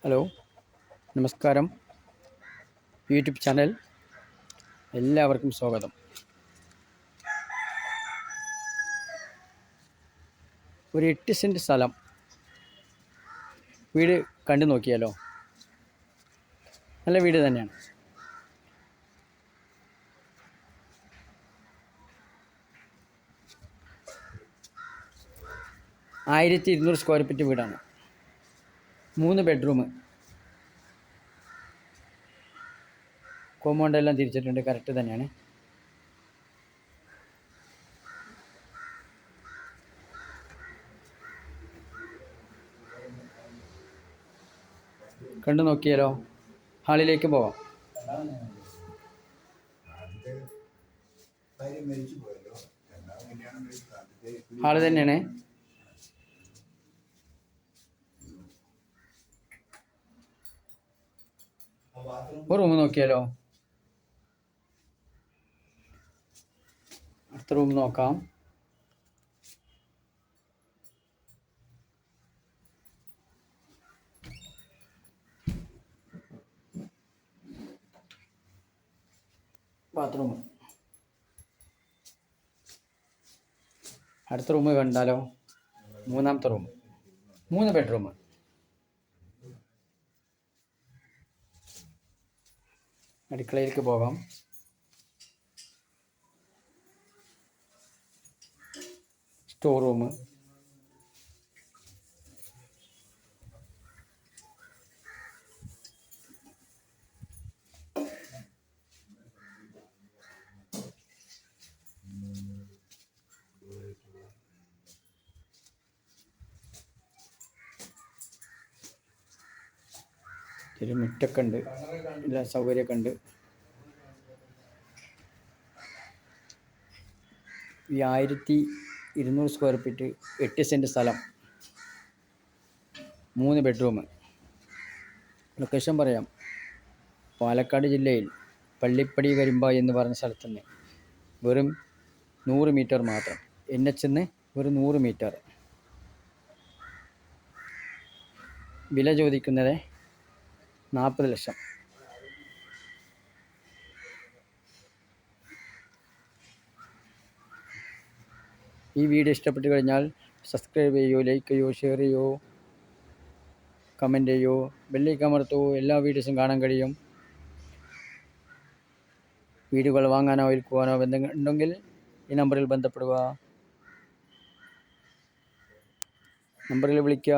Hello, നമസ്കാരം. YouTube channel എല്ലാവർക്കും സ്വാഗതം. ഒരു 8 സെൻറ്റ് സ്ഥലം വീട് കണ്ടു നോക്കിയാലോ? നല്ല വീട് തന്നെയാണ്. ₹1200 സ്ക്വയർ ഫീറ്റ് വീടാണ്. 3 ബെഡ്റൂം, കോമ്പൗണ്ട് എല്ലാം തിരിച്ചിട്ടുണ്ട്. കറക്റ്റ് തന്നെയാണ്. കണ്ടു നോക്കിയാലോ? ഹാളിലേക്ക് പോവാം. ഹാള് തന്നെയാണ്. ഒരു റൂം നോക്കിയാലോ? അടുത്ത റൂം നോക്കാം. ബാത്റൂം. അടുത്ത റൂം കണ്ടാലോ? മൂന്നാമത്തെ റൂം. 3 ബെഡ്റൂം. അടുക്കളയിലേക്ക് പോകാം. Store room. ഒരു മുറ്റൊക്കെ ഉണ്ട്, എല്ലാ സൗകര്യമൊക്കെ ഉണ്ട്. ഈ 1200 സ്ക്വയർ ഫീറ്റ് 8 സെൻറ്റ് സ്ഥലം, 3 ബെഡ്റൂം. ലൊക്കേഷൻ പറയാം. പാലക്കാട് ജില്ലയിൽ പള്ളിപ്പടി കരിമ്പ എന്ന് പറഞ്ഞ സ്ഥലത്ത് നിന്ന് വെറും 100 മീറ്റർ മാത്രം. NH വെറും 100 മീറ്റർ. വില ചോദിക്കുന്നത് 40 ലക്ഷം. ഈ വീഡിയോ ഇഷ്ടപ്പെട്ട് കഴിഞ്ഞാൽ സബ്സ്ക്രൈബ് ചെയ്യൂ, ലൈക്ക് ചെയ്യൂ, ഷെയർ ചെയ്യൂ, കമൻറ്റ് ചെയ്യൂ, ബെല്ലൈക്കൺ അമർത്തൂ. എല്ലാ വീഡിയോസും കാണാൻ കഴിയും. വീഡിയോകൾ വാങ്ങാനോ വിൽക്കുവാനോ ഉണ്ടെങ്കിൽ ഈ നമ്പറിൽ ബന്ധപ്പെടുക. നമ്പറിൽ വിളിക്കുക.